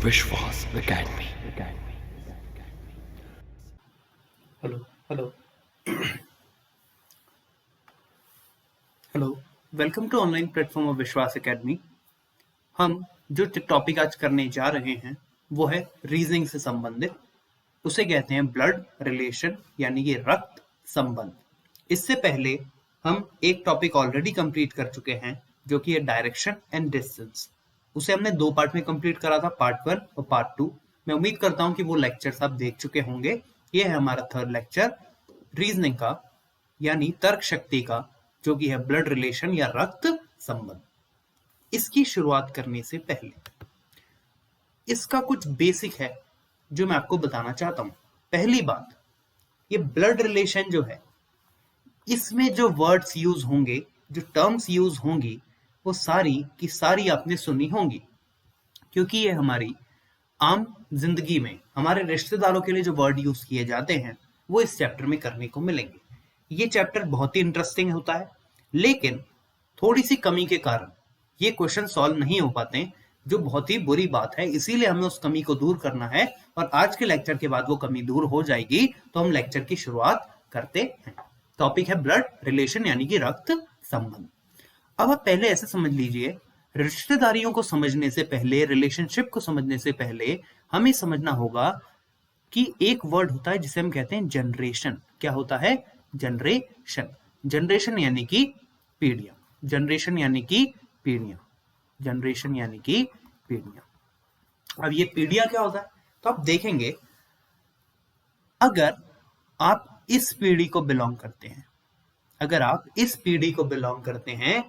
विश्वास Academy. Hello hello hello. Welcome to online platform of Vishwas Academy. हम जो topic आज करने जा रहे हैं वो है रीजनिंग से संबंधित। उसे कहते हैं ब्लड रिलेशन, यानी कि रक्त संबंध। इससे पहले हम एक टॉपिक ऑलरेडी कंप्लीट कर चुके हैं जो कि है डायरेक्शन एंड डिस्टेंस। उसे हमने 2 पार्ट में कंप्लीट करा था, पार्ट 1 और पार्ट 2। मैं उम्मीद करता हूं कि वो लेक्चर्स आप देख चुके होंगे। ये है हमारा थर्ड लेक्चर रीजनिंग का, यानी तर्क शक्ति का, जो कि है ब्लड रिलेशन या रक्त संबंध। इसकी शुरुआत करने से पहले इसका कुछ बेसिक है जो मैं आपको बताना चाहता हूं। पहली बात, ये ब्लड रिलेशन जो है, इसमें जो वर्ड्स यूज होंगे, जो टर्म्स यूज होंगी, वो सारी की सारी आपने सुनी होंगी, क्योंकि ये हमारी आम जिंदगी में हमारे रिश्तेदारों के लिए जो वर्ड यूज किए जाते हैं वो इस चैप्टर में करने को मिलेंगे। ये चैप्टर बहुत ही इंटरेस्टिंग होता है, लेकिन थोड़ी सी कमी के कारण ये क्वेश्चन सॉल्व नहीं हो पाते, जो बहुत ही बुरी बात है। इसीलिए हमें उस कमी को दूर करना है, और आज के लेक्चर के बाद वो कमी दूर हो जाएगी। तो हम लेक्चर की शुरुआत करते हैं। टॉपिक है ब्लड रिलेशन, यानी कि रक्त संबंध। अब आप पहले ऐसे समझ लीजिए, रिश्तेदारियों को समझने से पहले, रिलेशनशिप को समझने से पहले हमें समझना होगा कि एक वर्ड होता है जिसे हम कहते हैं जनरेशन। क्या होता है? जनरेशन। जनरेशन यानी कि पीढ़ियां। जनरेशन यानी कि पीढ़ियां। जनरेशन यानी कि पीढ़ियां। अब ये पीढ़ियां क्या होता है? तो आप देखेंगे, अगर आप इस पीढ़ी को बिलोंग करते हैं, अगर आप इस पीढ़ी को बिलोंग करते हैं,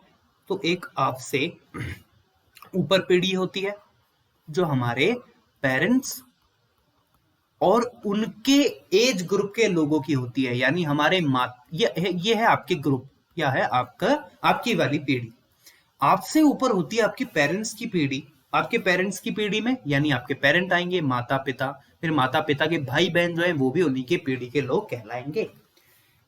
तो एक आपसे ऊपर पीढ़ी होती है जो हमारे पेरेंट्स और उनके एज ग्रुप के लोगों की होती है, यानी हमारे ये है आपके ग्रुप, या है आपका आपकी वाली पीढ़ी। आपसे ऊपर होती है आपकी पेरेंट्स की पीढ़ी। आपके पेरेंट्स की पीढ़ी में यानी आपके पेरेंट आएंगे, माता पिता, फिर माता पिता के भाई बहन जो है वो भी उन्हीं के पीढ़ी के लोग कहलाएंगे।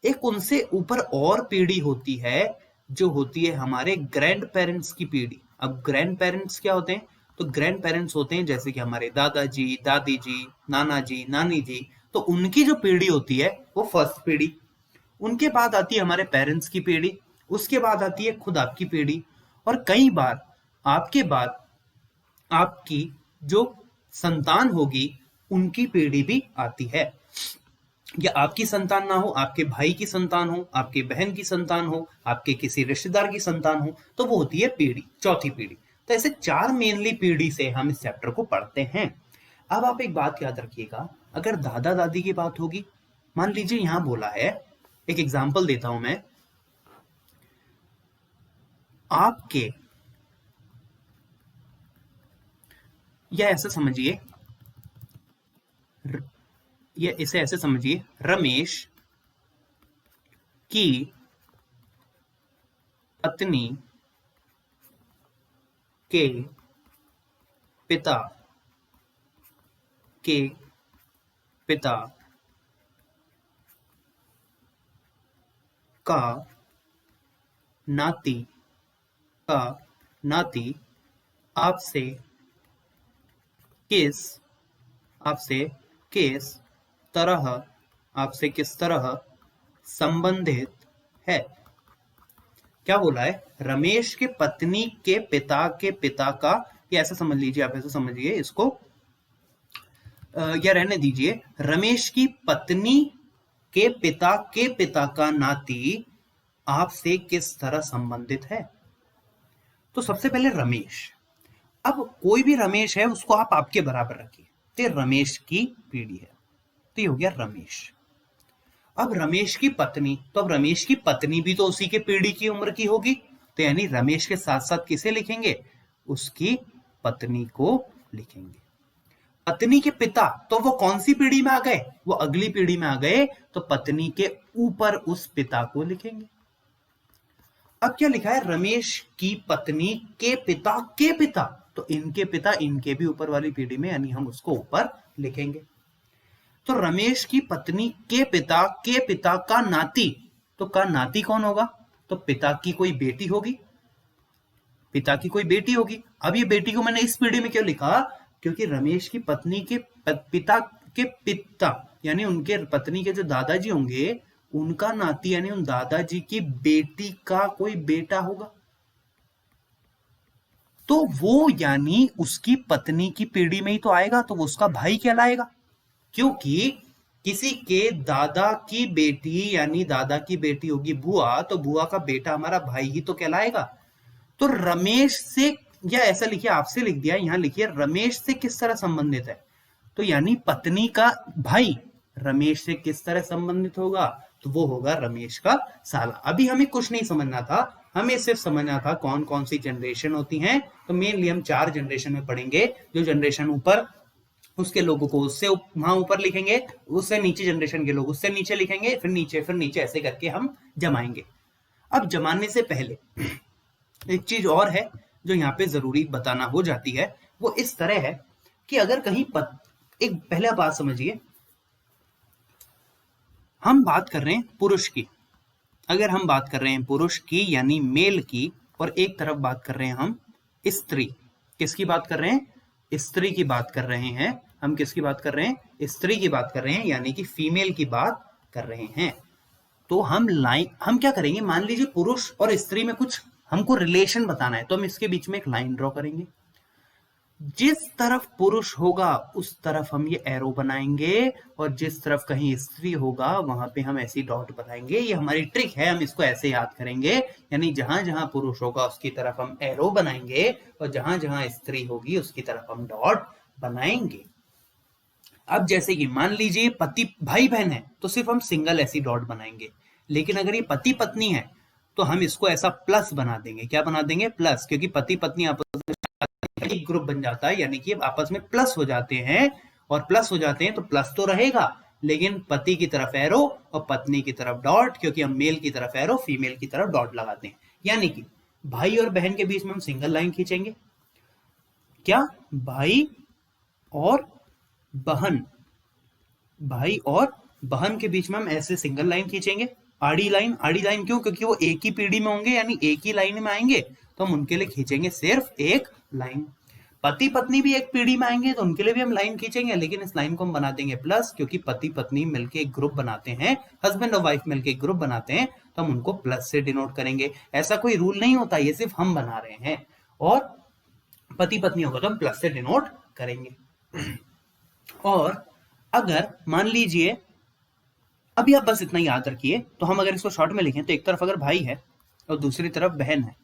एक उनसे ऊपर और पीढ़ी होती है जो होती है हमारे ग्रैंड पेरेंट्स की पीढ़ी। अब ग्रैंड पेरेंट्स क्या होते हैं? तो ग्रैंड पेरेंट्स होते हैं जैसे कि हमारे दादाजी, दादी जी, नाना जी, नानी जी। तो उनकी जो पीढ़ी होती है वो फर्स्ट पीढ़ी। उनके बाद आती है हमारे पेरेंट्स की पीढ़ी, उसके बाद आती है खुद आपकी पीढ़ी, और कई बार आपके बाद आपकी जो संतान होगी उनकी पीढ़ी भी आती है। या आपकी संतान ना हो, आपके भाई की संतान हो, आपके बहन की संतान हो, आपके किसी रिश्तेदार की संतान हो, तो वो होती है पीढ़ी, चौथी पीढ़ी। तो ऐसे 4 मेनली पीढ़ी से हम इस चैप्टर को पढ़ते हैं। अब आप एक बात याद रखिएगा, अगर दादा दादी की बात होगी, मान लीजिए यहां बोला है, एक एग्जाम्पल देता हूं मैं, आपके, या ऐसे समझिए, या इसे ऐसे समझिए, रमेश की पत्नी के पिता के पिता का नाती का नाती आपसे किस आपसे किस तरह आपसे किस तरह संबंधित है? क्या बोला है? रमेश के पत्नी के पिता का, ये ऐसा समझ लीजिए, आप ऐसा समझिए इसको, या रहने दीजिए, रमेश की पत्नी के पिता का नाती आपसे किस तरह संबंधित है? तो सबसे पहले रमेश, अब कोई भी रमेश है उसको आप आपके बराबर रखिए, तो रमेश की पीढ़ी है, तो ये हो गया रमेश। अब रमेश की पत्नी, तो अब रमेश की पत्नी भी तो उसी के पीढ़ी की उम्र की होगी, तो यानी रमेश के साथ साथ किसे लिखेंगे? उसकी पत्नी को लिखेंगे। पत्नी के पिता, तो वो कौन सी पीढ़ी में आ गए? वो अगली पीढ़ी में आ गए, तो पत्नी के ऊपर उस पिता को लिखेंगे। अब क्या लिखा है? रमेश की पत्नी के पिता, तो इनके पिता इनके भी ऊपर वाली पीढ़ी में, यानी हम उसको ऊपर लिखेंगे। तो रमेश की पत्नी के पिता का नाती, तो का नाती कौन होगा? तो पिता की कोई बेटी होगी, पिता की कोई बेटी होगी। अब ये बेटी को मैंने इस पीढ़ी में क्यों लिखा? क्योंकि रमेश की पत्नी के पिता के पिता यानी उनके पत्नी के जो दादाजी होंगे उनका नाती यानी उन दादाजी की बेटी का कोई बेटा होगा, तो वो यानी उसकी पत्नी की पीढ़ी में ही तो आएगा, तो वो उसका भाई कहलाएगा। क्योंकि किसी के दादा की बेटी यानी दादा की बेटी होगी बुआ, तो बुआ का बेटा हमारा भाई ही तो कहलाएगा। तो रमेश से, या ऐसा लिखिए, आपसे लिख दिया, यहां लिखिए रमेश से किस तरह संबंधित है, तो यानी पत्नी का भाई रमेश से किस तरह संबंधित होगा, तो वो होगा रमेश का साला। अभी हमें कुछ नहीं समझना था, हमें सिर्फ समझना था कौन कौन सी जनरेशन होती हैं। तो मेनली हम 4 जनरेशन में पढ़ेंगे। जो जनरेशन ऊपर उसके लोगों को उससे वहां ऊपर लिखेंगे, उससे नीचे जनरेशन के लोग उससे नीचे लिखेंगे, फिर नीचे ऐसे करके हम जमाएंगे। अब जमाने से पहले एक चीज और है जो यहाँ पे जरूरी बताना हो जाती है, वो इस तरह है कि अगर कहीं एक पहला बात समझिए, हम बात कर रहे हैं पुरुष की, अगर हम बात कर रहे हैं पुरुष की यानी मेल की, और एक तरफ बात कर रहे हैं हम स्त्री, किसकी बात कर रहे हैं, स्त्री की बात कर रहे हैं हम, किसकी बात कर रहे हैं, स्त्री की बात कर रहे हैं, यानी कि फीमेल की बात कर रहे हैं। तो हम क्या करेंगे, मान लीजिए पुरुष और स्त्री में कुछ हमको रिलेशन बताना है, तो हम इसके बीच में एक लाइन ड्रॉ करेंगे, जिस तरफ पुरुष होगा उस तरफ हम ये एरो बनाएंगे, और जिस तरफ कहीं स्त्री होगा वहां पे हम ऐसी डॉट बनाएंगे। ये हमारी ट्रिक है, हम इसको ऐसे याद करेंगे, यानी जहां जहां पुरुष होगा उसकी तरफ हम एरो बनाएंगे, और जहां जहां स्त्री होगी उसकी तरफ हम डॉट बनाएंगे। अब जैसे कि मान लीजिए पति भाई बहन है तो सिर्फ हम सिंगल ऐसी डॉट बनाएंगे, लेकिन अगर ये पति पत्नी है तो हम इसको ऐसा प्लस बना देंगे। क्या बना देंगे, प्लस, क्योंकि पति पत्नी आपस में एक ग्रुप बन जाता है, यानी कि आपस में प्लस हो जाते हैं, और प्लस हो जाते हैं तो प्लस तो रहेगा, लेकिन पति की तरफ एरो और पत्नी की तरफ डॉट, क्योंकि हम मेल की तरफ एरो फीमेल की तरफ डॉट लगाते हैं। यानी कि भाई और बहन के बीच में हम सिंगल लाइन खींचेंगे, क्या, भाई और बहन, भाई और बहन के बीच में हम ऐसे सिंगल लाइन खींचेंगे, आड़ी लाइन। आड़ी लाइन क्यों, क्योंकि वो एक ही पीढ़ी में होंगे, यानी एक ही लाइन में आएंगे, तो हम उनके लिए खींचेंगे सिर्फ एक लाइन। पति पत्नी भी एक पीढ़ी में आएंगे तो उनके लिए भी हम लाइन खींचेंगे, लेकिन इस लाइन को हम बना देंगे प्लस, क्योंकि पति पत्नी मिलकर एक ग्रुप बनाते हैं, हस्बैंड और वाइफ मिलकर एक ग्रुप बनाते हैं, तो हम उनको प्लस से डिनोट करेंगे। ऐसा कोई रूल नहीं होता, ये सिर्फ हम बना रहे हैं, और पति पत्नी होगा तो हम प्लस से डिनोट करेंगे। और अगर मान लीजिए, अभी आप बस इतना याद रखिए, तो हम अगर इसको शॉर्ट में लिखें तो एक तरफ अगर भाई है और दूसरी तरफ बहन है,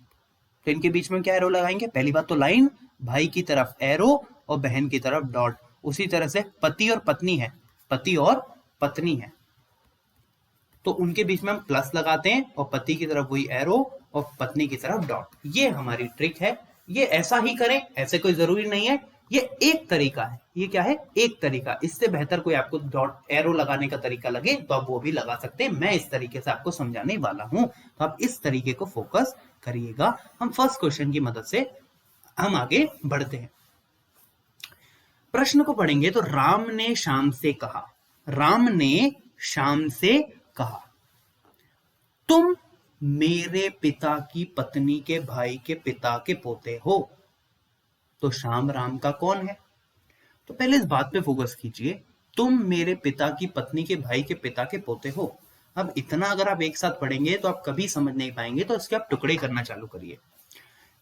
तो इनके बीच में क्या एरो लगाएंगे, पहली बात तो लाइन, भाई की तरफ एरो और बहन की तरफ डॉट। उसी तरह से पति और पत्नी है, पति और पत्नी है, तो उनके बीच में हम प्लस लगाते हैं, और पति की तरफ वही एरो और पत्नी की तरफ डॉट। ये हमारी ट्रिक है, ये ऐसा ही करें, ऐसे कोई जरूरी नहीं है, ये एक तरीका है। ये क्या है, एक तरीका। इससे बेहतर कोई आपको डॉट एरो लगाने का तरीका लगे तो आप वो भी लगा सकते हैं, मैं इस तरीके से आपको समझाने वाला हूं, तो आप इस तरीके को फोकस करिएगा। हम फर्स्ट क्वेश्चन की मदद से हम आगे बढ़ते हैं। प्रश्न को पढ़ेंगे तो राम ने श्याम से कहा, राम ने श्याम से कहा, तुम मेरे पिता की पत्नी के भाई के पिता के पोते हो। तो श्याम राम का कौन है, तो पहले इस बात पे फोकस कीजिए, तुम मेरे पिता की पत्नी के भाई के पिता के पोते हो। अब इतना अगर आप एक साथ पढ़ेंगे तो आप कभी समझ नहीं पाएंगे, तो इसके आप टुकड़े करना चालू करिए।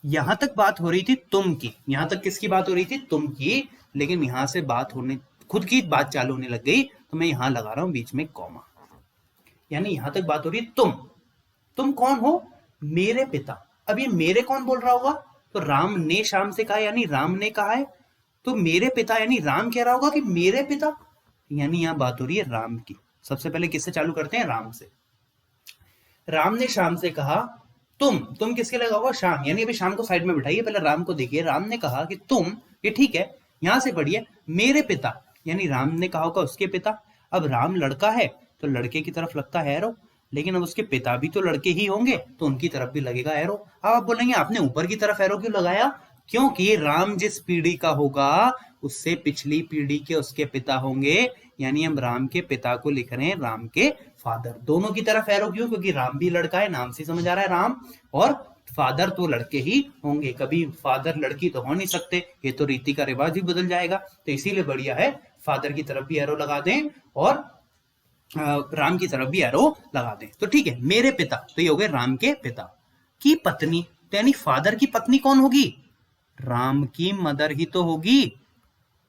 यहां तक बात हो रही थी तुम की, यहां तक किसकी बात हो रही थी, तुम की, लेकिन यहां से बात होने, खुद की बात चालू होने लग गई, तो मैं यहां लगा रहा हूं बीच में कॉमा, यानी यहां तक बात हो रही है तुम कौन हो, मेरे पिता। अब ये मेरे कौन बोल रहा होगा, तो राम ने श्याम से कहा, यानी राम ने कहा है, तो मेरे पिता यानी राम कह रहा होगा कि मेरे पिता, यानी यहां बात हो रही है राम की। सबसे पहले किससे चालू करते हैं, राम से। राम ने श्याम से कहा, तुम किसके लगा होगा, श्याम, यानी अभी श्याम को साइड में बिठाइए, पहले राम को देखिए। राम ने कहा कि तुम, ये ठीक है, यहां से पढ़िए, मेरे पिता, यानी राम ने कहा होगा उसके पिता। अब राम लड़का है तो लड़के की तरफ लगता है एरो, लेकिन अब उसके पिता भी तो लड़के ही होंगे, तो उनकी तरफ भी लगेगा एरो। अब आप बोलेंगे आपने ऊपर की तरफ एरो क्यों लगाया, क्योंकि राम जिस पीढ़ी का होगा उससे पिछली पीढ़ी के उसके पिता होंगे, यानी हम राम के पिता को लिख रहे हैं राम के फादर। दोनों की तरफ एरो क्यों, क्योंकि राम भी लड़का है, नाम से समझ आ रहा है राम, और फादर तो लड़के ही होंगे, कभी फादर लड़की तो हो नहीं सकते, ये तो रीति का रिवाज ही बदल जाएगा। तो इसीलिए बढ़िया है फादर की तरफ भी एरो लगा दें और राम की तरफ भी एरो लगा दें। तो ठीक है, मेरे पिता, तो ये हो गए राम के पिता की पत्नी, तो यानी फादर की पत्नी कौन होगी? राम की मदर ही तो होगी।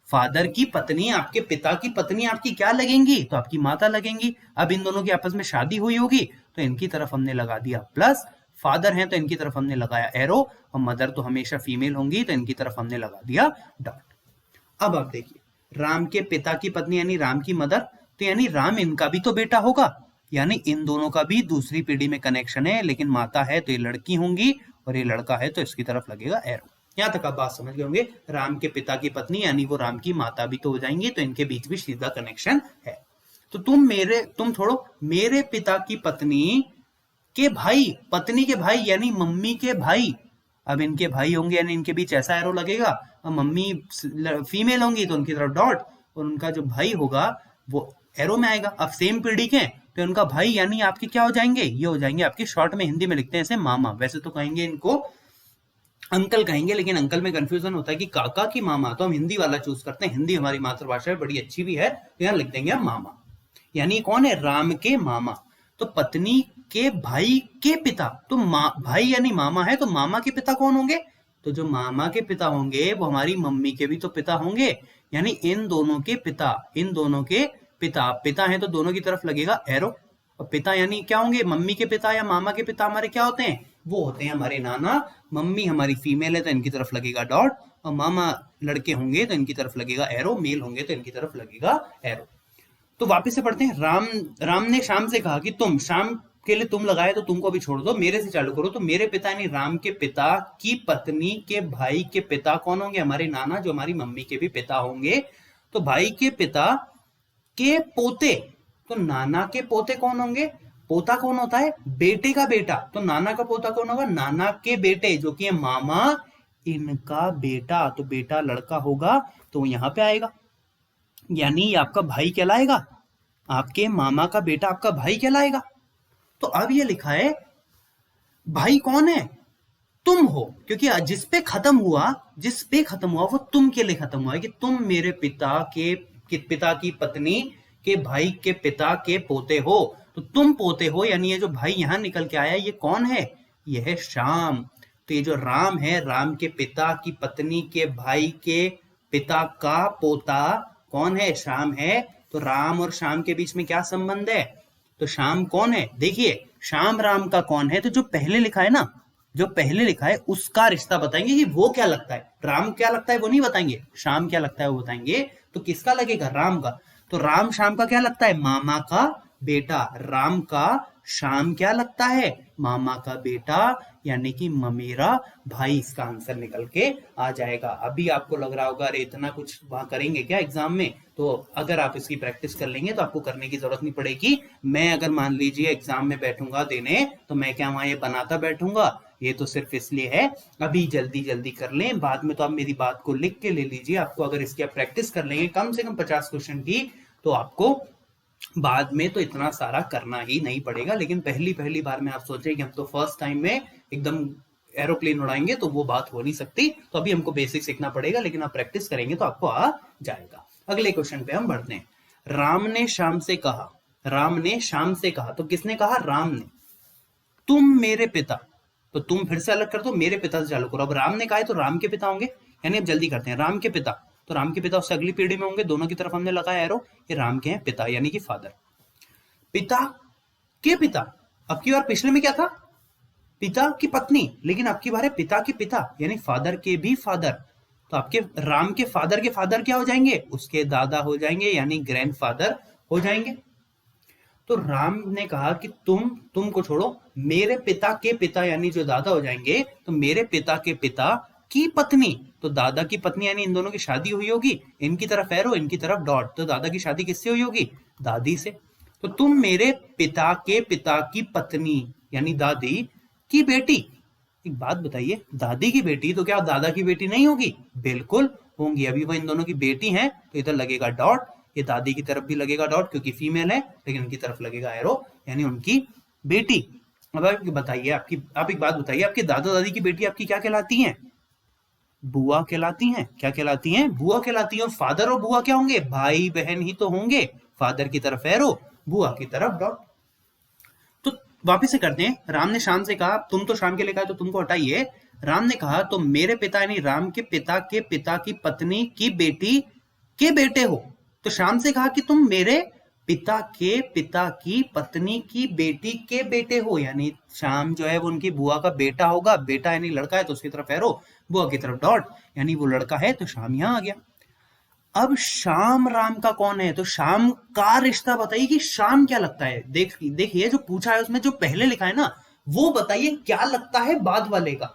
फादर की पत्नी, आपके पिता की पत्नी आपकी क्या लगेंगी? तो आपकी माता लगेंगी। अब इन दोनों की आपस में शादी हुई होगी, तो इनकी तरफ हमने लगा दिया प्लस, फादर हैं तो इनकी तरफ हमने लगाया एरो, और मदर तो हमेशा फीमेल होंगी तो इनकी तरफ हमने लगा दिया डॉट। अब आप देखिए, राम के पिता की पत्नी यानी राम की मदर, तो यानी राम इनका भी तो बेटा होगा, यानी इन दोनों का भी दूसरी पीढ़ी में कनेक्शन है, लेकिन माता है तो ये लड़की होंगी और ये लड़का है तो इसकी तरफ लगेगा एरो। यहां तक आप बात समझ गए होंगे। राम के पिता की पत्नी यानी वो राम की माता भी तो हो जाएंगी, तो इनके बीच भी सीधा कनेक्शन है। तो तुम छोड़ो, मेरे पिता की पत्नी के भाई, पत्नी के भाई यानी मम्मी के भाई, अब इनके भाई होंगे यानी इनके बीच ऐसा एरो लगेगा, और मम्मी फीमेल होंगी तो उनकी तरफ डॉट, और उनका जो भाई होगा वो एरो में आएगा। अब सेम पीढ़ी के तो उनका भाई यानी आपके क्या हो जाएंगे? ये हो जाएंगे आपके, शॉर्ट में हिंदी में लिखते हैं ऐसे मामा, वैसे तो कहेंगे इनको अंकल कहेंगे, लेकिन अंकल में कंफ्यूजन होता है कि काका की मामा, तो हम हिंदी वाला चूज करते हैं, हिंदी हमारी मातृभाषा है, बड़ी अच्छी भी है, तो यहाँ लिख देंगे हम मामा, यानी कौन है? राम के मामा। तो पत्नी के भाई के पिता, तो भाई यानी मामा है, तो मामा के पिता कौन होंगे? तो जो मामा के पिता होंगे वो हमारी मम्मी के भी तो पिता होंगे, यानी इन दोनों के पिता, इन दोनों के पिता, पिता है तो दोनों की तरफ लगेगा एरो, और पिता यानी क्या होंगे? मम्मी के पिता या मामा के पिता हमारे क्या होते हैं? वो होते हैं हमारे नाना। मम्मी हमारी फीमेल है तो इनकी तरफ लगेगा डॉट, और मामा लड़के होंगे तो इनकी तरफ लगेगा एरो, मेल होंगे तो इनकी तरफ लगेगा एरो। तो वापस से पढ़ते हैं। राम ने शाम से कहा कि तुम, शाम के लिए तुम लगाए तो तुमको भी छोड़ दो, मेरे से चालू करो। तो मेरे पिता यानी राम के पिता की पत्नी के भाई के पिता कौन होंगे? हमारे नाना, जो हमारी मम्मी के भी पिता होंगे। तो भाई के पिता के पोते, तो नाना के पोते कौन होंगे? पोता कौन होता है? बेटे का बेटा। तो नाना का पोता कौन होगा? नाना के बेटे, जो कि है मामा, इनका बेटा। तो बेटा लड़का होगा तो यहां पे आएगा, यानी आपका भाई कहलाएगा, आपके मामा का बेटा आपका भाई कहलाएगा। तो अब ये लिखा है भाई कौन है? तुम हो, क्योंकि जिस पे खत्म हुआ वो तुम के लिए खत्म हुआ है, कि तुम मेरे पिता की पत्नी के भाई के पिता के पोते हो। तो तुम पोते हो, यानी ये जो भाई यहां निकल के आया ये कौन है? ये है श्याम। तो ये जो राम है, राम के पिता की पत्नी के भाई के पिता का पोता कौन है? श्याम है। तो राम और श्याम के बीच में क्या संबंध है? तो श्याम कौन है? देखिए, श्याम राम का कौन है? तो जो पहले लिखा है ना, जो पहले लिखा है उसका रिश्ता बताएंगे कि वो क्या लगता है। राम क्या लगता है वो नहीं बताएंगे, श्याम क्या लगता है वो बताएंगे। तो किसका लगेगा? राम का। तो राम श्याम का क्या लगता है? मामा का बेटा। राम का श्याम क्या लगता है? मामा का बेटा, यानी कि ममेरा भाई। इसका आंसर निकल के आ जाएगा। अभी आपको लग रहा होगा अरे इतना कुछ वहां करेंगे क्या एग्जाम में? तो अगर आप इसकी प्रैक्टिस कर लेंगे तो आपको करने की जरूरत नहीं पड़ेगी। मैं अगर मान लीजिए एग्जाम में बैठूंगा देने, तो मैं क्या वहां ये बनाता बैठूंगा? ये तो सिर्फ इसलिए है अभी जल्दी जल्दी कर लें, बाद में तो आप मेरी बात को लिख के ले लीजिए। आपको अगर इसकी आप प्रैक्टिस कर लेंगे कम से कम 50 क्वेश्चन की, तो आपको बाद में तो इतना सारा करना ही नहीं पड़ेगा। लेकिन पहली बार में आप सोचें कि हम तो फर्स्ट टाइम में एकदम एरोप्लेन उड़ाएंगे, तो वो बात हो नहीं सकती। तो अभी हमको बेसिक सीखना पड़ेगा, लेकिन आप प्रैक्टिस करेंगे तो आपको आ जाएगा। अगले क्वेश्चन पे हम बढ़ते हैं। राम ने श्याम से कहा, राम ने श्याम से कहा, तो किसने कहा? राम ने। तुम मेरे पिता, तो तुम फिर से अलग कर दो, मेरे पिता से चालू करो। अब राम ने कहा है तो राम के पिता होंगे, यानी अब जल्दी करते हैं। राम के पिता, तो राम के पिता उससे अगली पीढ़ी में होंगे, दोनों की तरफ हमने लगाया एरो, ये राम के हैं पिता, यानी कि फादर। पिता के पिता, अब की बार पिछले में क्या था? पिता की पत्नी, लेकिन अब की बार है पिता के पिता, यानी फादर के भी फादर। तो आपके राम के फादर क्या हो जाएंगे? उसके दादा हो जाएंगे, यानी ग्रैंडफादर हो जाएंगे। तो राम ने कहा कि तुम को छोड़ो, मेरे पिता के पिता यानी जो दादा हो जाएंगे, तो मेरे पिता के पिता की पत्नी, तो दादा की पत्नी यानी इन दोनों की शादी हुई होगी, इनकी तरफ एरो, इनकी तरफ डॉट। तो दादा की शादी किससे हुई होगी? दादी से। तो तुम मेरे पिता के पिता की पत्नी यानी दादी की बेटी। एक बात बताइए, दादी की बेटी तो क्या दादा की बेटी नहीं होगी? बिल्कुल होंगी। अभी वो इन दोनों की बेटी हैं, तो इधर लगेगा डॉट, ये दादी की तरफ भी लगेगा डॉट क्योंकि फीमेल है, लेकिन उनकी तरफ लगेगा एरो, यानी उनकी बेटी। अब आप बताइए, आप एक बात बताइए, आपके दादा दादी की बेटी आपकी क्या कहलाती हैं? बुआ कहलाती हैं। क्या कहलाती हैं? बुआ कहलाती हैं। फादर और बुआ क्या होंगे? भाई बहन ही तो होंगे। फादर की तरफ एरो, बुआ की तरफ डॉट। तो वापिस से करते हैं। राम ने शाम से कहा, तुम तो शाम के लिए कहा तो तुमको हटाइए। राम ने कहा, तो मेरे पिता यानी राम के पिता की पत्नी की बेटी के बेटे हो। तो शाम से कहा कि तुम मेरे पिता की पत्नी की बेटी के बेटे हो, यानी शाम जो है वो उनकी बुआ का बेटा होगा। बेटा यानी लड़का है तो उसकी तरफ एरो, बुआ की तरफ डॉट, यानी वो लड़का है तो शाम यहां आ गया। अब शाम राम का कौन है? तो शाम का रिश्ता बताइए कि शाम क्या लगता है। देखिए जो पूछा है उसमें जो पहले लिखा है ना, वो बताइए क्या लगता है बाद वाले का।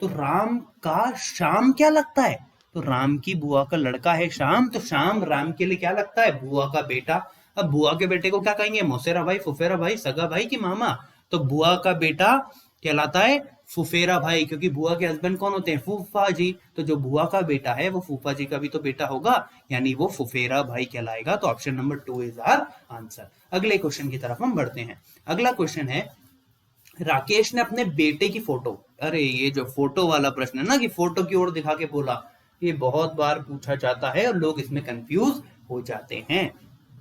तो राम का शाम क्या लगता है? तो राम की बुआ का लड़का है शाम, तो शाम राम के लिए क्या लगता है? बुआ का बेटा। अब बुआ के बेटे को क्या कहेंगे? मौसेरा भाई, फुफेरा भाई, सगा भाई की मामा। तो बुआ का बेटा कहलाता है फुफेरा भाई, क्योंकि बुआ के हस्बैंड कौन होते हैं? फूफा जी। तो जो बुआ का बेटा है वो फूफा जी का भी तो बेटा होगा, यानी वो फुफेरा भाई कहलाएगा। तो option number 2 is our answer. अगले क्वेश्चन की तरफ हम बढ़ते हैं। अगला क्वेश्चन है, राकेश ने अपने बेटे की फोटो, अरे ये जो फोटो वाला प्रश्न है ना कि फोटो की ओर दिखा के बोला, ये बहुत बार पूछा जाता है और लोग इसमें कंफ्यूज हो जाते हैं।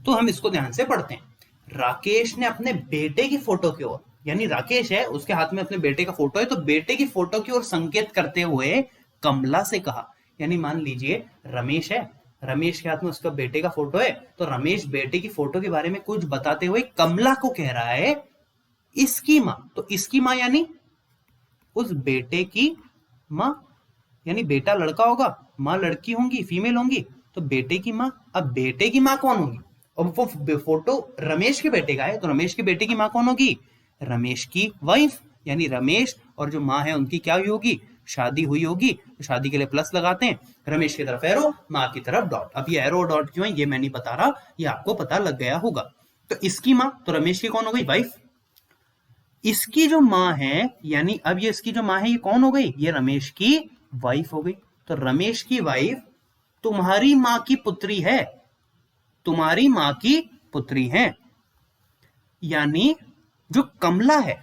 तो हम इसको ध्यान से पढ़ते हैं। राकेश ने अपने बेटे की फोटो की ओर, यानी राकेश है उसके हाथ में अपने बेटे का फोटो है, तो बेटे की फोटो की ओर संकेत करते हुए कमला से कहा। यानी मान लीजिए रमेश है, रमेश के हाथ में उसका बेटे का फोटो है, तो रमेश बेटे की फोटो के बारे में कुछ बताते हुए कमला को कह रहा है इसकी मां। तो इसकी मां यानी उस बेटे की मां, यानी बेटा लड़का होगा, मां लड़की होंगी, फीमेल होंगी, तो बेटे की मां। अब बेटे की मां कौन होगी? अब वो फोटो रमेश के बेटे का है, तो रमेश के बेटे की मां कौन होगी? रमेश की वाइफ, यानी रमेश और जो मां है उनकी क्या हुई होगी? शादी हुई होगी। तो शादी के लिए प्लस लगाते हैं, रमेश की तरफ एरो, मां की तरफ डॉट। अब ये एरो डॉट क्यों है ये मैं नहीं बता रहा, ये आपको पता लग गया होगा। तो इसकी मां, तो रमेश की कौन हो गई? वाइफ। इसकी जो मां है, यानी अब ये इसकी जो मां है ये कौन हो गई? ये रमेश की वाइफ हो गई। तो रमेश की वाइफ तुम्हारी मां की पुत्री है, तुम्हारी मां की पुत्री है। यानी जो कमला है,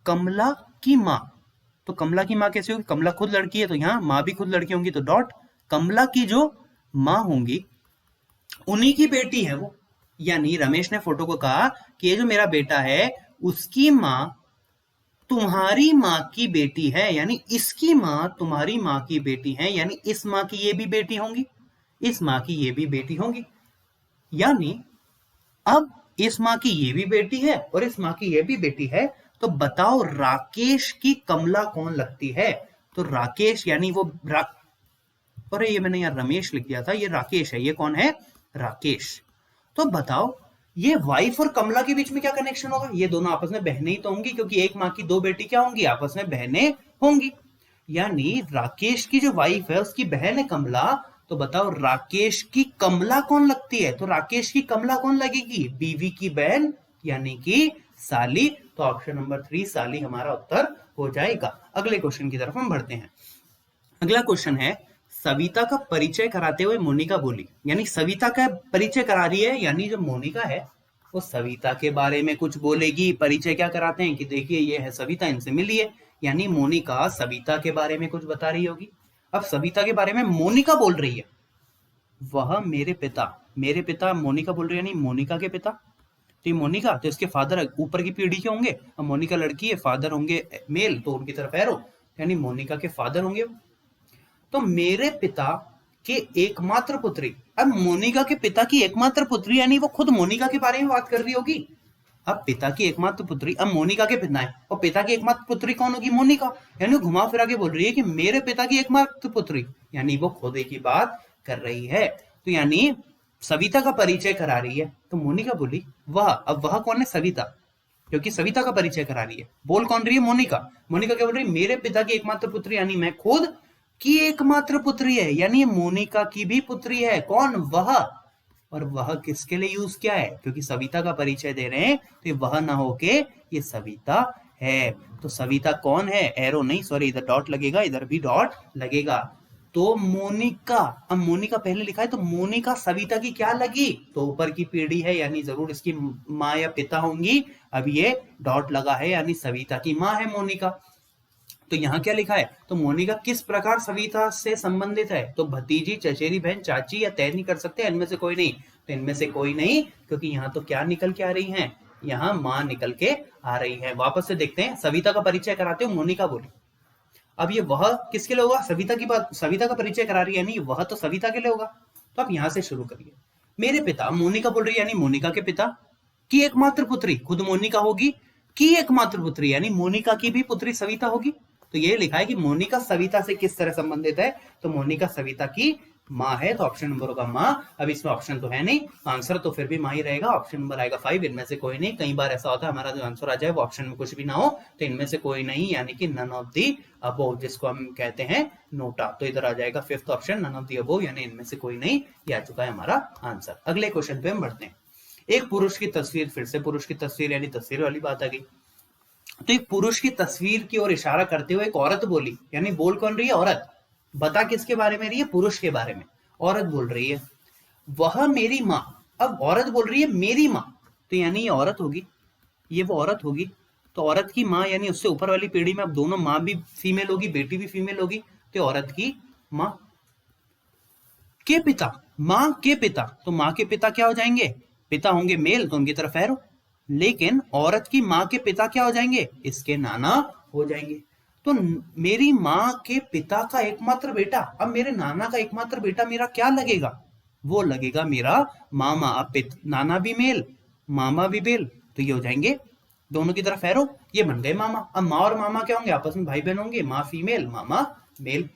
कमला की मां, तो कमला की मां कैसे होगी? कमला खुद लड़की है तो यहां मां भी खुद लड़की होंगी, तो डॉट। कमला की जो मां होंगी उन्हीं की बेटी है वो। यानी रमेश ने फोटो को कहा कि ये जो मेरा बेटा है उसकी मां तुम्हारी मां की बेटी है, यानी इसकी मां तुम्हारी मां की बेटी है, यानी इस मां की ये भी बेटी होंगी, इस मां की ये भी बेटी होंगी। यानी अब इस मां की ये भी बेटी है और इस मां की ये भी बेटी है, तो बताओ राकेश की कमला कौन लगती है? तो राकेश यानी वो अरे ये मैंने यार रमेश लिख दिया था, ये राकेश है। ये कौन है? राकेश। तो बताओ ये वाइफ और कमला के बीच में क्या कनेक्शन होगा? ये दोनों आपस में बहनें ही तो होंगी, क्योंकि एक मां की दो बेटी क्या होंगी? आपस में बहनें होंगी। यानी राकेश की जो वाइफ है उसकी बहन है कमला, तो बताओ राकेश की कमला कौन लगती है? तो राकेश की कमला कौन लगेगी? बीवी की बहन, यानी कि साली। तो ऑप्शन नंबर 3 साली हमारा उत्तर हो जाएगा। अगले क्वेश्चन की तरफ हम बढ़ते हैं। अगला क्वेश्चन है, सविता का परिचय कराते हुए मोनिका बोली, यानी सविता का परिचय करा रही है, यानी जो मोनिका है वो सविता के बारे में कुछ बोलेगी। परिचय क्या कराते हैं कि देखिए ये है सविता, इनसे मिलिए, यानी मोनिका सविता के बारे में कुछ बता रही होगी। अब सविता के बारे में मोनिका बोल रही है, वह मेरे पिता मोनिका बोल रही है, यानी मोनिका के पिता। तो ये मोनिका, तो इसके फादर ऊपर की पीढ़ी के होंगे। अब मोनिका लड़की है, फादर होंगे मेल, तो उनकी तरफ एरो, यानी मोनिका के फादर होंगे। तो मेरे पिता के एकमात्र पुत्री, अब मोनिका के पिता की एकमात्र पुत्री, यानी वो खुद मोनिका के बारे में बात कर रही होगी। अब पिता की एकमात्र पुत्री, अब मोनिका के पिता है और पिता की एकमात्र पुत्री कौन होगी? मोनिका। यानी घुमा फिरा के बोल रही है कि मेरे पिता की एकमात्र पुत्री, यानी वो खुद की बात कर रही है। तो यानी सविता का परिचय करा रही है। तो मोनिका बोली वह, अब वह कौन है? सविता, क्योंकि सविता का परिचय करा रही है। बोल कौन रही है? मोनिका। मोनिका क्या बोल रही है? मेरे पिता की एकमात्र पुत्री, यानी मैं खुद की एकमात्र पुत्री है, यानी मोनिका की भी पुत्री है। कौन? वह। और वह किसके लिए यूज किया है? क्योंकि सविता का परिचय दे रहे हैं, तो ये वह ना होके ये सविता है। तो सविता कौन है? एरो नहीं, सॉरी, इधर डॉट लगेगा, इधर भी डॉट लगेगा। तो मोनिका, अब मोनिका पहले लिखा है तो मोनिका सविता की क्या लगी, तो ऊपर की पीढ़ी है यानी जरूर इसकी माँ या पिता होंगी। अब ये डॉट लगा है यानी सविता की माँ है मोनिका। तो यहाँ क्या लिखा है, तो मोनिका किस प्रकार सविता से संबंधित है, तो भतीजी, चचेरी बहन, चाची, या तय नहीं कर सकते, इनमें से कोई नहीं। तो इनमें से कोई नहीं, क्योंकि यहाँ तो क्या निकल के आ रही है, यहाँ माँ निकल के आ रही है। वापस से देखते हैं, सविता का परिचय कराते हो, मोनिका बोली। अब ये वह किसके लिए होगा, सविता की बात, सविता का परिचय करा रही है यानी वह तो सविता के लिए होगा। तो आप यहां से शुरू करिए। मेरे पिता, मोनिका बोल रही है यानी मोनिका के पिता की एकमात्र पुत्री खुद मोनिका होगी, की एकमात्र पुत्री यानी मोनिका की भी पुत्री सविता होगी। तो ये लिखा है कि मोनिका सविता से किस तरह संबंधित है, तो मोनिका सविता की माँ है, तो ऑप्शन नंबर होगा माँ। अब इसमें ऑप्शन तो है नहीं, आंसर तो फिर भी माँ ही रहेगा। ऑप्शन नंबर आएगा 5, इनमें से कोई नहीं। कई बार ऐसा होता है हमारा जो आंसर आ जाए वो ऑप्शन में कुछ भी ना हो, तो इनमें से कोई नहीं यानी कि नन ऑफ दी अबोव, जिसको हम कहते हैं नोटा। तो इधर आ जाएगा fifth option, none of the above, यानी इनमें से कोई नहीं। ये आ चुका है हमारा आंसर। अगले क्वेश्चन पे हम बढ़ते हैं। एक पुरुष की तस्वीर, फिर से पुरुष की तस्वीर यानी तस्वीर वाली बात आ गई। तो एक पुरुष की तस्वीर की ओर इशारा करते हुए एक औरत बोली, यानी बोल कौन रही है, औरत। बता किसके बारे में रही है, पुरुष के बारे में। औरत बोल रही है वह मेरी माँ, अब औरत बोल रही है मेरी माँ, तो यानी ये औरत होगी, ये वो औरत होगी। तो औरत की माँ यानी उससे ऊपर वाली पीढ़ी में अब दोनों माँ भी फीमेल होगी, बेटी भी फीमेल होगी, तो औरत की माँ। के पिता, माँ के पिता, तो माँ के पिता क्या हो जाएंगे, पिता होंगे मेल, तो उनकी तरफ एरो। लेकिन औरत की माँ के पिता क्या हो जाएंगे, इसके नाना हो जाएंगे। तो मेरी माँ के पिता का एकमात्र बेटा, अब मेरे नाना का एकमात्र बेटा मेरा क्या लगेगा, वो लगेगा मेरा मामा। अब नाना भी मेल, मामा भी मेल, तो ये हो जाएंगे दोनों की तरफ एरो, ये बन गए मामा। अब माँ और मामा क्या होंगे, आपस में भाई बहन होंगे, माँ फीमेल मामा मेल।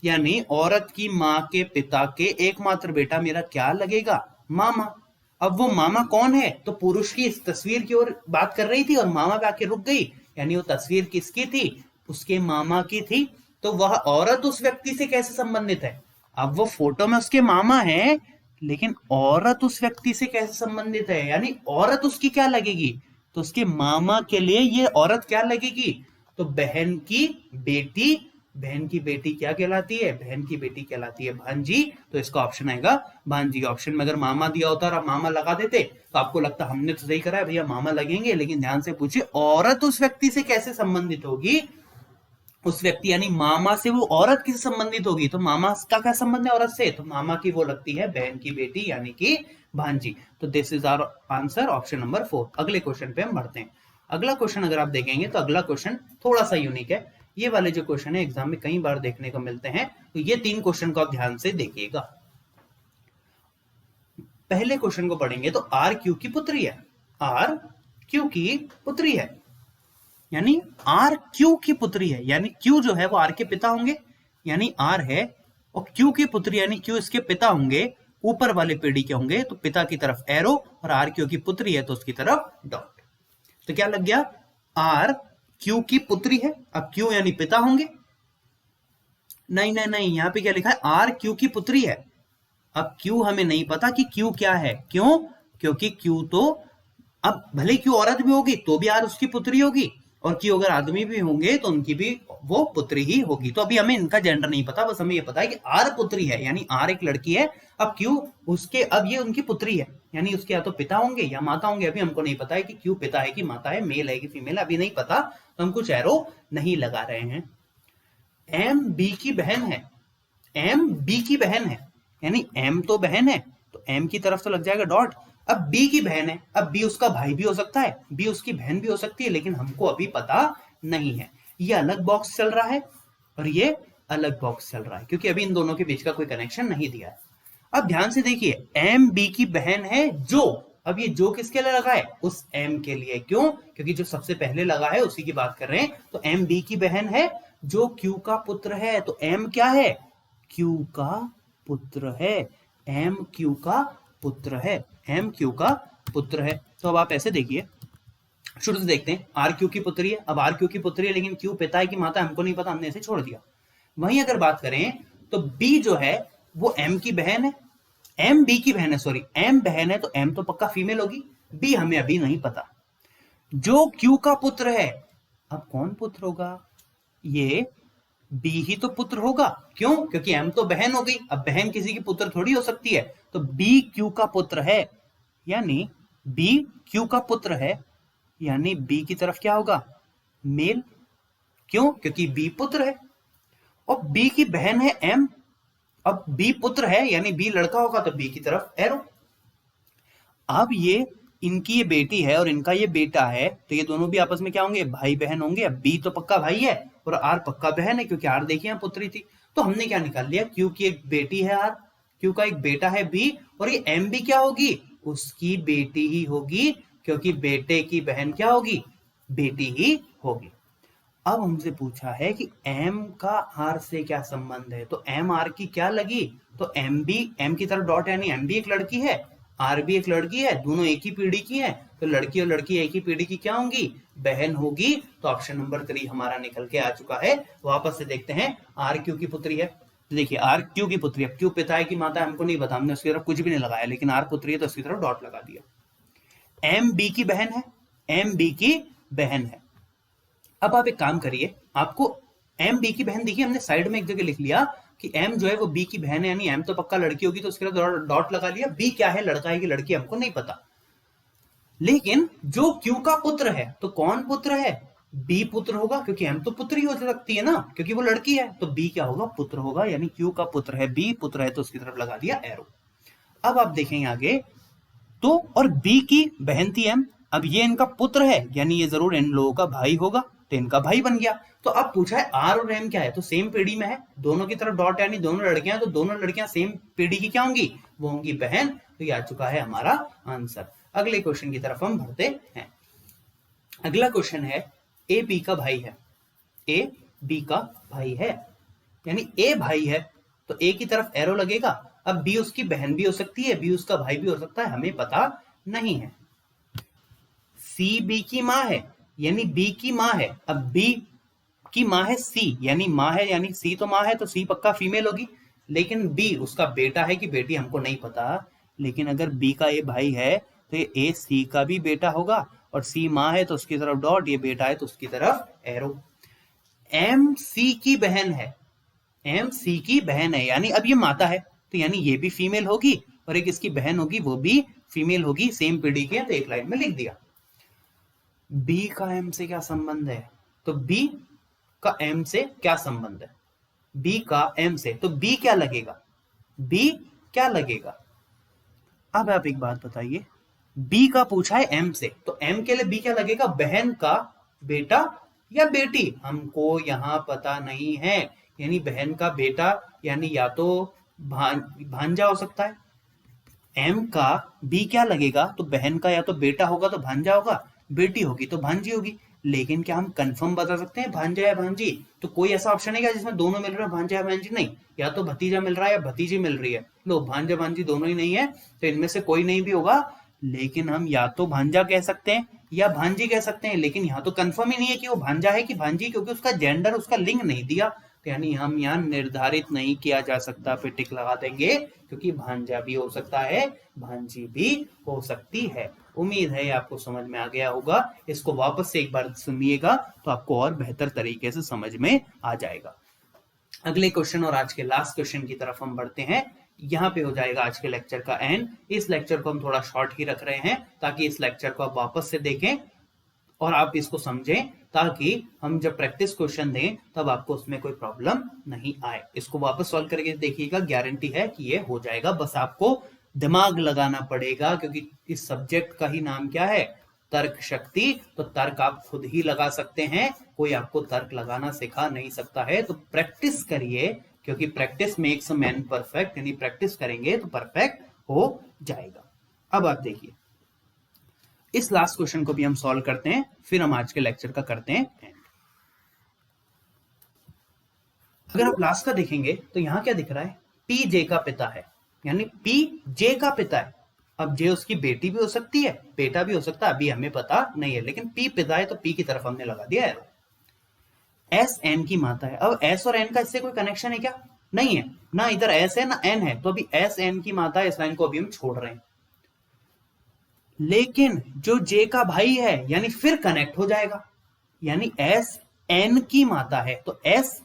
यानी औरत की माँ के पिता के एकमात्र बेटा मेरा क्या लगेगा, मामा। अब वो मामा कौन है, तो पुरुष की इस तस्वीर की ओर बात कर रही थी और मामा पे आके रुक गई, यानी वो तस्वीर किसकी थी, उसके मामा की थी। तो वह औरत उस व्यक्ति से कैसे संबंधित है, अब वो फोटो में उसके मामा है, लेकिन औरत उस व्यक्ति से कैसे संबंधित है, यानी औरत उसकी क्या लगेगी, तो उसके मामा के लिए ये औरत क्या लगेगी, तो बहन की बेटी। बहन की बेटी क्या कहलाती है, बहन की बेटी कहलाती है भांजी। तो इसका ऑप्शन आएगा भांजी। ऑप्शन में अगर मामा दिया होता और आप मामा लगा देते तो आपको लगता हमने तो सही करा है भैया, मामा लगेंगे, लेकिन ध्यान से पूछिए औरत उस व्यक्ति से कैसे संबंधित होगी, उस व्यक्ति यानी मामा से वो औरत किससे संबंधित होगी, तो मामा का क्या संबंध है औरत से, तो मामा की वो लगती है बहन की बेटी यानी कि भांजी। तो this is our answer, option number 4। अगले क्वेश्चन पे हम बढ़ते हैं। अगला क्वेश्चन अगर आप देखेंगे तो अगला क्वेश्चन थोड़ा सा यूनिक है। ये वाले जो क्वेश्चन है एग्जाम में कई बार देखने को मिलते हैं, तो ये 3 क्वेश्चन को आप ध्यान से देखिएगा। पहले क्वेश्चन को पढ़ेंगे तो आर क्यू की पुत्री है, आर क्यू की पुत्री है, यानी आर क्यू की पुत्री है, यानी क्यू जो है वो आर के पिता होंगे, यानी आर है, और क्यू की पुत्री यानी क्यू इसके पिता होंगे, ऊपर वाले पीढ़ी के होंगे, तो पिता की तरफ एरो, और आर क्यू की पुत्री है तो उसकी तरफ डॉट। तो क्या लग गया, आर क्यू की पुत्री है, अब क्यू यानी पिता होंगे, नहीं नहीं नहीं, यहां पे क्या लिखा है, आर क्यू की पुत्री है। अब क्यू हमें नहीं पता कि क्यू क्या है, क्यों, क्योंकि क्यू तो अब भले क्यू औरत भी होगी तो भी आर उसकी पुत्री होगी, और क्यू अगर आदमी भी होंगे तो उनकी भी वो पुत्री ही होगी। तो अभी हमें इनका जेंडर नहीं पता, बस हमें ये पता है कि आर पुत्री है, यानी आर एक लड़की है, अब क्यू उसके, अब ये उनकी पुत्री है, यानी उसके या तो पिता होंगे या माता होंगे। अभी हमको नहीं पता है कि क्यू पिता है कि माता है, मेल है कि फीमेल, अभी नहीं पता, तो हम कुछ एरो नहीं लगा रहे हैं। एम बी की बहन है, एम बी की बहन है, यानी एम तो बहन है तो एम की तरफ तो लग जाएगा डॉट। अब बी की बहन है, अब बी उसका भाई भी हो सकता है, बी उसकी बहन भी हो सकती है, लेकिन हमको अभी पता नहीं है। ये अलग बॉक्स चल रहा है और ये अलग बॉक्स चल रहा है, क्योंकि अभी इन दोनों के बीच का कोई कनेक्शन नहीं दिया है। अब ध्यान से देखिए, एम बी की बहन है जो, अब ये जो किसके लिए लगा है, उस एम के लिए, क्यों, क्योंकि जो सबसे पहले लगा है उसी की बात कर रहे हैं। तो एम बी की बहन है जो क्यू का पुत्र है, तो एम क्या है, क्यू का पुत्र है, एम क्यू का पुत्र है, एम क्यू का पुत्र है। तो अब आप ऐसे देखिए, शुरू से देखते हैं, आर क्यू की पुत्री है, अब आर क्यू की पुत्री है, लेकिन क्यू पिता है कि माता हमको नहीं पता, हमने ऐसे छोड़ दिया। वहीं अगर बात करें तो बी जो है वो एम की बहन है, एम बी की बहन है, सॉरी एम बहन है, तो एम तो पक्का फीमेल होगी, बी हमें अभी नहीं पता। जो क्यू का पुत्र है, अब कौन पुत्र होगा, ये बी ही तो पुत्र होगा। क्यों? क्योंकि एम तो बहन हो गई, अब बहन किसी की पुत्र थोड़ी हो सकती है, तो बी क्यू का पुत्र है, यानी बी क्यू का पुत्र है, यानी बी की तरफ क्या होगा? मेल। क्यों? क्योंकि बी पुत्र है और बी की बहन है एम। अब बी पुत्र है यानी बी लड़का होगा, तो बी की तरफ एरो। अब ये इनकी ये बेटी है और इनका ये बेटा है, तो ये दोनों भी आपस में क्या होंगे? भाई बहन होंगे। अब बी तो पक्का भाई है और आर पक्का बहन है, क्योंकि आर देखिए पुत्री थी। तो हमने क्या निकाल लिया? क्यू की एक बेटी है आर, क्यू का एक बेटा है बी, और ये एम भी क्या होगी? उसकी बेटी ही होगी, क्योंकि बेटे की बहन क्या होगी? बेटी ही होगी। अब हमसे पूछा है कि एम का आर से क्या संबंध है, तो एम आर की क्या लगी? तो एम भी एम की तरफ डॉट, यानी एम भी एक लड़की है, आर भी एक लड़की है, दोनों एक ही पीढ़ी की हैं, तो लड़की और लड़की एक ही पीढ़ी की क्या होंगी? बहन होगी। तो ऑप्शन नंबर 3 हमारा निकल के आ चुका है। वापस से देखते हैं, आर क्यू की पुत्री है, तो देखिए आर क्यू की पुत्री है। क्यू पिता है कि माता है हमको नहीं पता, हमने उसकी तरफ कुछ भी नहीं लगाया, लेकिन आर पुत्री है तो उसकी तरफ डॉट लगा दिया। एम बी की बहन है, एम बी की बहन है। अब आप एक काम करिए, आपको एम बी की बहन देखिए, हमने साइड में एक जगह लिख लिया कि एम जो है वो बी की बहन है, यानी एम तो पक्का लड़की होगी, तो उसके लिए डॉट लगा लिया। बी क्या है, लड़का है कि लड़की, हमको नहीं पता। लेकिन जो क्यू का पुत्र है, तो कौन पुत्र है? बी पुत्र होगा, क्योंकि एम तो पुत्र ही हो सकती है ना, क्योंकि वो लड़की है, तो बी क्या होगा? पुत्र होगा, यानी क्यू का पुत्र है बी, पुत्र है तो उसकी तरफ लगा दिया एरो। अब आप देखेंगे आगे, तो और बी की बहन थी एम, अब ये इनका पुत्र है, यानी ये जरूर इन लोगों का भाई होगा, तो इनका भाई बन गया। तो अब पूछा है आर और एम क्या है, तो सेम पीढ़ी में है, दोनों की तरफ डॉट, यानी दोनों लड़कियां, तो दोनों लड़कियां सेम पीढ़ी की क्या होंगी? वो होंगी बहन। तो ये आ चुका है हमारा आंसर। अगले क्वेश्चन की तरफ हम बढ़ते हैं। अगला क्वेश्चन है, ए बी का भाई है, ए बी का भाई है, यानी ए भाई है तो ए की तरफ एरो लगेगा। अब बी उसकी बहन भी हो सकती है, बी उसका भाई भी हो सकता है, हमें पता नहीं है। सी बी की माँ है, यानी बी की माँ है। अब बी की माँ है सी, यानी माँ है, यानी सी तो माँ है, तो सी पक्का फीमेल होगी। लेकिन बी उसका बेटा है कि बेटी, हमको नहीं पता। लेकिन अगर बी का ये भाई है तो ये ए सी का भी बेटा होगा, और सी माँ है तो उसकी तरफ डॉट, ये बेटा है तो उसकी तरफ एरो। एम सी की बहन है, एम सी की बहन है, यानी अब ये माता है, तो यानी ये भी फीमेल होगी, और एक इसकी बहन होगी वो भी फीमेल होगी, सेम पीढ़ी के, तो एक लाइन में लिख दिया। बी का एम से क्या संबंध है, तो बी का एम से क्या संबंध है? बी का एम से, तो बी क्या लगेगा? बी क्या लगेगा? अब आप एक बात बताइए, बी का पूछा है एम से, तो एम के लिए बी क्या लगेगा? बहन का बेटा या बेटी, हमको यहां पता नहीं है, यानी बहन का बेटा, यानी या तो भांजा हो सकता है। एम का बी क्या लगेगा? तो बहन का या तो बेटा होगा तो भांजा होगा, बेटी होगी तो भांजी होगी। लेकिन क्या हम कंफर्म बता सकते हैं भांजा या भांजी? तो कोई ऐसा ऑप्शन है क्या जिसमें दोनों मिल रहे हैं, भांजा या भांजी? नहीं, या तो भतीजा मिल रहा है या भतीजी मिल रही है। लो, भांजा भांजी दोनों ही नहीं है, तो इनमें से कोई नहीं भी होगा। लेकिन हम या तो भांजा कह सकते हैं या भांजी कह सकते हैं, लेकिन यहाँ तो कंफर्म ही नहीं है कि वो भांजा है कि भांजी, क्योंकि उसका जेंडर, उसका लिंग नहीं दिया। तो यानी हम यहाँ निर्धारित नहीं किया जा सकता, पे टिक लगा देंगे, क्योंकि भांजा भी हो सकता है, भांजी भी हो सकती है। उम्मीद है आपको समझ में आ गया होगा। इसको वापस से एक बार सुनिएगा तो आपको और बेहतर तरीके से समझ में आ जाएगा। अगले क्वेश्चन और आज के लास्ट क्वेश्चन की तरफ हम बढ़ते हैं। यहाँ पे हो जाएगा आज के लेक्चर का एंड। इस लेक्चर को हम थोड़ा शॉर्ट ही रख रहे हैं ताकि इस लेक्चर को आप वापस से देखें और आप इसको समझें, ताकि हम जब प्रैक्टिस क्वेश्चन दें तब आपको उसमें कोई प्रॉब्लम नहीं आए। इसको वापस सॉल्व करके देखिएगा, गारंटी है कि ये हो जाएगा। बस आपको दिमाग लगाना पड़ेगा, क्योंकि इस सब्जेक्ट का ही नाम क्या है? तर्क शक्ति। तो तर्क आप खुद ही लगा सकते हैं, कोई आपको तर्क लगाना सिखा नहीं सकता है। तो प्रैक्टिस करिए, क्योंकि practice makes a man perfect, यानी प्रैक्टिस करेंगे तो परफेक्ट हो जाएगा। अब आप देखिए, इस लास्ट क्वेश्चन को भी हम सॉल्व करते हैं, फिर हम आज के लेक्चर का करते हैं। अगर आप लास्ट का देखेंगे तो यहां क्या दिख रहा है? पी जे का पिता है, यानी पी जे का पिता है। अब जे उसकी बेटी भी हो सकती है, बेटा भी हो सकता है, अभी हमें पता नहीं है, लेकिन पी पिता है तो पी की तरफ हमने लगा दिया एरो। एस एन की माता है। अब एस और एन का इससे कोई कनेक्शन है क्या? नहीं है ना, इधर एस है ना एन है, तो अभी एस एन की माता है, इस लाइन को अभी हम छोड़ रहे हैं। लेकिन जो जे का भाई है, यानी फिर कनेक्ट हो जाएगा, यानी एस एन की माता है, तो एस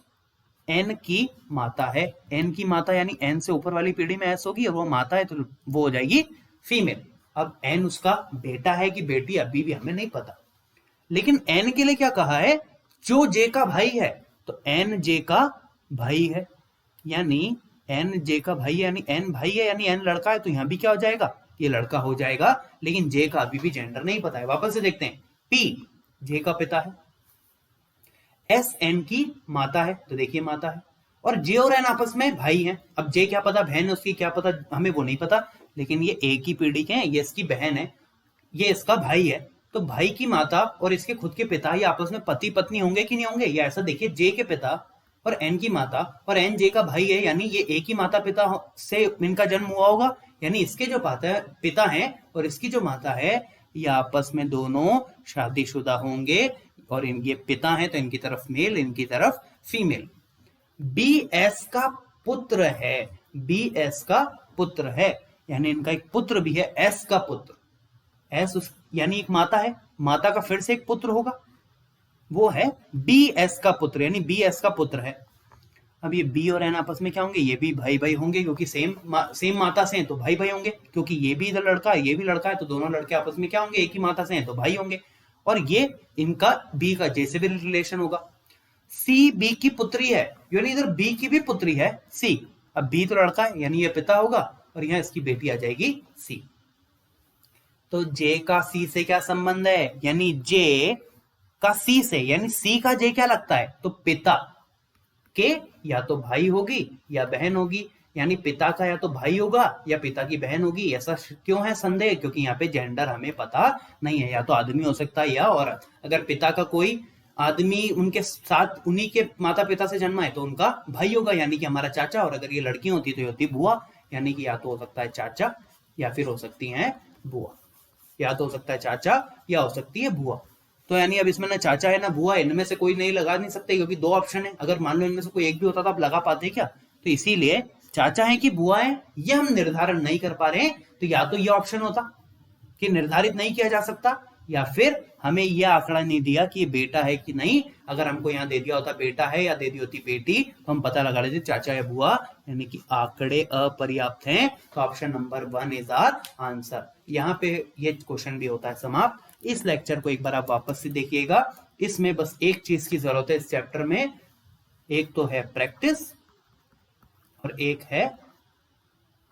एन की माता है। एन की माता यानी एन से ऊपर वाली पीढ़ी में एस होगी और वो माता है तो वो हो जाएगी फीमेल। अब एन उसका बेटा है कि बेटी अभी भी हमें नहीं पता, लेकिन एन के लिए क्या कहा है, जो जे का भाई है, तो एन जे का भाई है, यानी एन जे का भाई है, यानी एन भाई है, यानी एन लड़का है, तो यहां भी क्या हो जाएगा, ये लड़का हो जाएगा। लेकिन जे का अभी भी जेंडर नहीं पता है। वापस से देखते हैं, पी जे का पिता है, एस एन की माता है, तो देखिए माता है, और जे और एन आपस में भाई हैं। अब जे क्या पता बहन है उसकी, क्या पता हमें वो नहीं पता, लेकिन ये एक ही पीढ़ी के हैं, ये इसकी बहन है, ये इसका भाई है। तो भाई की माता और इसके खुद के पिता ये आपस में पति पत्नी होंगे कि नहीं होंगे, या ऐसा देखिए, जे के पिता और एन की माता, और एन जे का भाई है, यानी ये एक ही माता पिता से इनका जन्म हुआ होगा, यानी इसके जो पिता हैं और इसकी जो माता है, ये आपस में दोनों शादीशुदा होंगे, और ये पिता हैं तो इनकी तरफ मेल, इनकी तरफ फीमेल। बी एस का पुत्र है, बी एस का पुत्र है, यानी इनका एक पुत्र भी है, एस का पुत्र। एस यानी एक माता है, माता का फिर से एक पुत्र होगा, वो है बी एस का पुत्र, यानी बी एस का पुत्र है। अब ये बी और एन आपस में क्या होंगे, ये भी भाई भाई होंगे, क्योंकि सेम माता से हैं तो भाई भाई होंगे, क्योंकि ये भी इधर लड़का है, ये भी लड़का है, तो दोनों लड़के आपस में क्या होंगे, एक ही माता से हैं तो भाई होंगे। और ये इनका बी का जे से भी रिलेशन होगा। सी बी की पुत्री है, यानी इधर बी की भी पुत्री है सी। अब बी तो लड़का है, यानी ये पिता होगा, और यहाँ इसकी बेटी आ जाएगी सी। तो जे का सी से क्या संबंध है, यानी जे का सी से, यानी सी का जे क्या लगता है, तो पिता के या तो भाई होगी या बहन होगी, यानी पिता का या तो भाई होगा या पिता की बहन होगी। ऐसा क्यों है संदेह, क्योंकि यहाँ पे जेंडर हमें पता नहीं है, या तो आदमी हो सकता है या औरत। अगर पिता का कोई आदमी उनके साथ उन्हीं के माता पिता से जन्मा है तो उनका भाई होगा, यानी कि हमारा चाचा, और अगर ये लड़की होती तो ये होती बुआ, यानी कि या तो हो सकता है चाचा या फिर हो सकती है बुआ, या तो हो सकता है चाचा या हो सकती है बुआ। तो यानी अब इसमें ना चाचा है ना बुआ है, इनमें से कोई नहीं लगा नहीं सकते, क्योंकि दो ऑप्शन है। अगर मान लो इनमें से कोई एक भी होता तो आप लगा पाते क्या, तो इसीलिए चाचा है कि बुआ है ये हम निर्धारण नहीं कर पा रहे हैं। तो या तो ये ऑप्शन होता कि निर्धारित नहीं किया जा सकता, या फिर हमें यह आंकड़ा नहीं दिया कि ये बेटा है कि नहीं। अगर हमको यहाँ दे दिया होता बेटा है या दे दी होती बेटी, तो हम पता लगा लेते चाचा या बुआ, यानी कि आंकड़े अपर्याप्त हैं। तो option number 1 is our answer. यहाँ पे ये क्वेश्चन भी होता है समाप्त। इस लेक्चर को एक बार आप वापस से देखिएगा, इसमें बस एक चीज की जरूरत है इस चैप्टर में, एक तो है प्रैक्टिस और एक है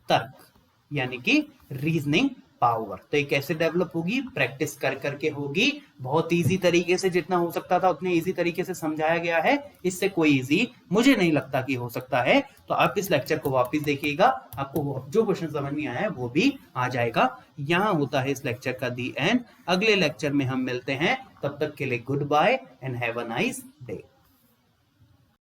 तर्क, यानी कि रीजनिंग पावर। तो ये कैसे डेवलप होगी, प्रैक्टिस कर करके होगी। बहुत इजी तरीके से, जितना हो सकता था उतने इजी तरीके से समझाया गया है, इससे कोई इजी मुझे नहीं लगता कि हो सकता है। तो आप इस लेक्चर को वापस देखिएगा, आपको जो क्वेश्चन समझ में आया है वो भी आ जाएगा। यहाँ होता है इस लेक्चर का दी एंड। अगले लेक्चर में हम मिलते हैं, तब तक के लिए goodbye and have a nice day.